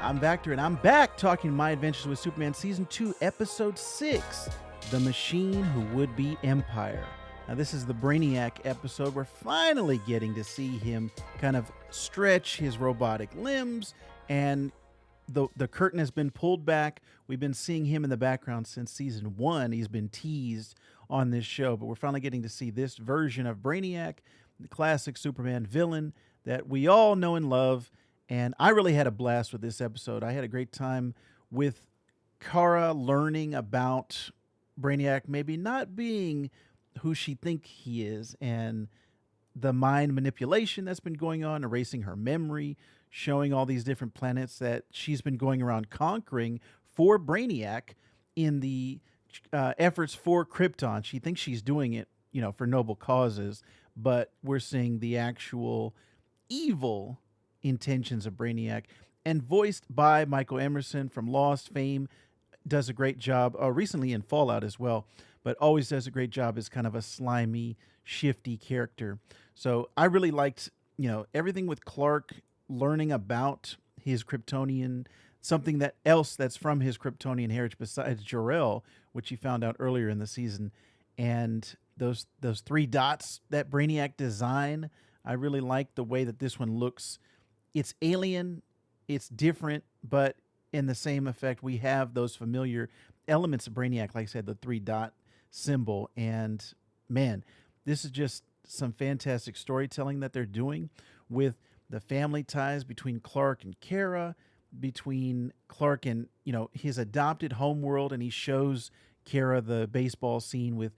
I'm Vactor, and I'm back talking My Adventures with Superman Season 2, Episode 6, The Machine Who Would Be Empire. Now, this is the Brainiac episode. We're finally getting to see him kind of stretch his robotic limbs, and the curtain has been pulled back. We've been seeing him in the background since Season 1. He's been teased on this show, but we're finally getting to see this version of Brainiac, the classic Superman villain that we all know and love. And I really had a blast with this episode. I had a great time with Cara learning about Brainiac maybe not being who she thinks he is, and the mind manipulation that's been going on, erasing her memory, showing all these different planets that she's been going around conquering for Brainiac in the efforts for Krypton. She thinks she's doing it, for noble causes, but we're seeing the actual evil intentions of Brainiac, and voiced by Michael Emerson from Lost fame. Does a great job recently in Fallout as well, but always does a great job as kind of a slimy, shifty character. So I really liked everything with Clark learning about his Kryptonian, something that else that's from his Kryptonian heritage besides Jor-El, which he found out earlier in the season. And those three dots that Brainiac design, I really like the way that this one looks. It's alien, it's different, but in the same effect, we have those familiar elements of Brainiac, like I said, the 3-dot symbol. And man, this is just some fantastic storytelling that they're doing with the family ties between Clark and Cara, between Clark and, his adopted homeworld, and he shows Cara the baseball scene with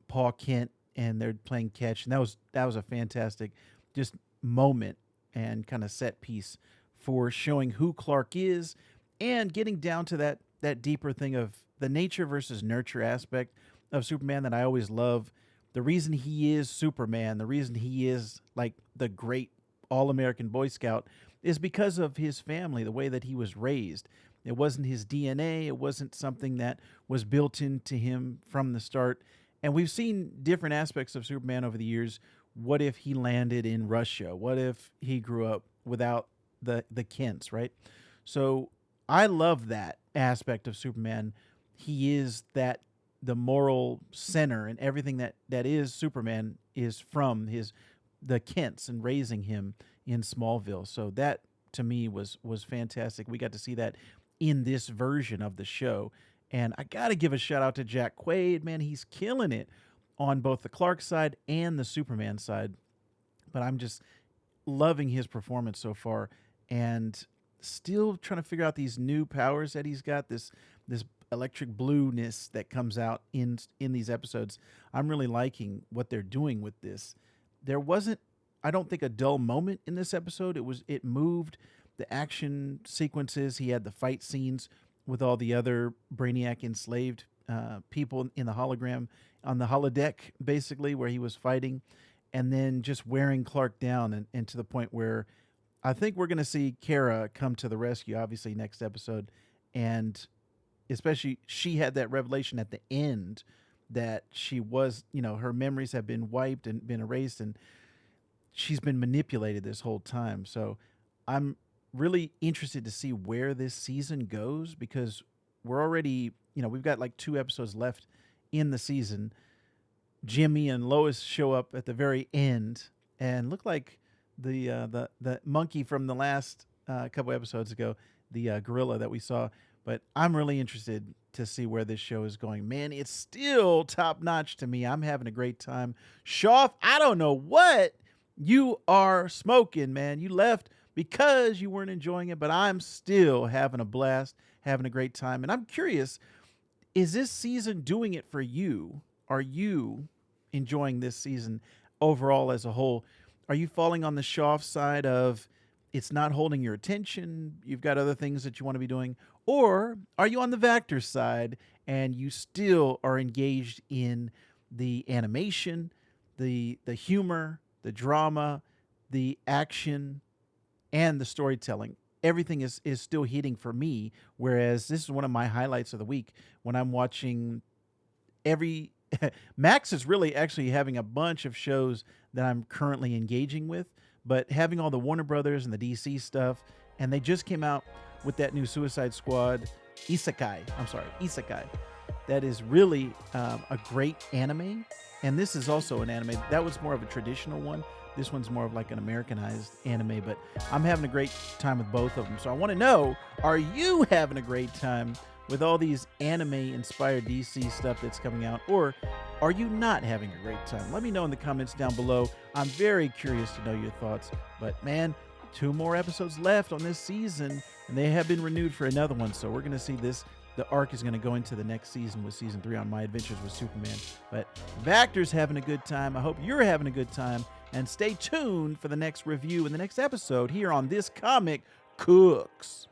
Paul Kent, and they're playing catch. And that was a fantastic just moment and kind of set piece for showing who Clark is and getting down to that deeper thing of the nature versus nurture aspect of Superman that I always love. The reason he is Superman, the reason he is like the great all-American Boy Scout, is because of his family, the way that he was raised. It wasn't his DNA. It wasn't something that was built into him from the start. And we've seen different aspects of Superman over the years. What if he landed in Russia? What if he grew up without the Kents, right? So I love that aspect of Superman. He is the moral center, and everything that is Superman is from the Kents and raising him in Smallville. So that to me was fantastic. We got to see that in this version of the show. And I got to give a shout out to Jack Quaid. Man, he's killing it on both the Clark side and the Superman side. But I'm just loving his performance so far, and still trying to figure out these new powers that he's got, this electric blueness that comes out in these episodes. I'm really liking what they're doing with this. There wasn't, I don't think, a dull moment in this episode. It moved. The action sequences, he had the fight scenes with all the other Brainiac enslaved people in the hologram, on the holodeck, basically, where he was fighting, and then just wearing Clark down, and to the point where I think we're going to see Cara come to the rescue, obviously, next episode. And especially, she had that revelation at the end that she was, her memories have been wiped and been erased, and she's been manipulated this whole time. So I'm really interested to see where this season goes, because we're already, we've got like 2 episodes left in the season. Jimmy and Lois show up at the very end and look like the monkey from the last couple episodes ago, the gorilla that we saw. But I'm really interested to see where this show is going. Man, it's still top notch to me. I'm having a great time. Shoff, I don't know what you are smoking, man. You left because you weren't enjoying it, but I'm still having a blast, having a great time. And I'm curious, is this season doing it for you? Are you enjoying this season overall as a whole? Are you falling on the Shoff side of it's not holding your attention, you've got other things that you want to be doing? Or are you on the Vactor side and you still are engaged in the animation, the humor, the drama, the action, and the storytelling? Everything is still hitting for me, whereas this is one of my highlights of the week when I'm watching every Max is really actually having a bunch of shows that I'm currently engaging with, but having all the Warner Brothers and the DC stuff, and they just came out with that new Suicide Squad Isekai. That is really a great anime. And this is also an anime. That was more of a traditional one. This one's more of like an Americanized anime, but I'm having a great time with both of them. So I want to know, are you having a great time with all these anime-inspired DC stuff that's coming out, or are you not having a great time? Let me know in the comments down below. I'm very curious to know your thoughts. But man, 2 more episodes left on this season, and they have been renewed for another one. So we're going to see this. The arc is going to go into the next season with season 3 on My Adventures with Superman. But Vactor's having a good time. I hope you're having a good time. And stay tuned for the next review and the next episode here on This Comic Cooks.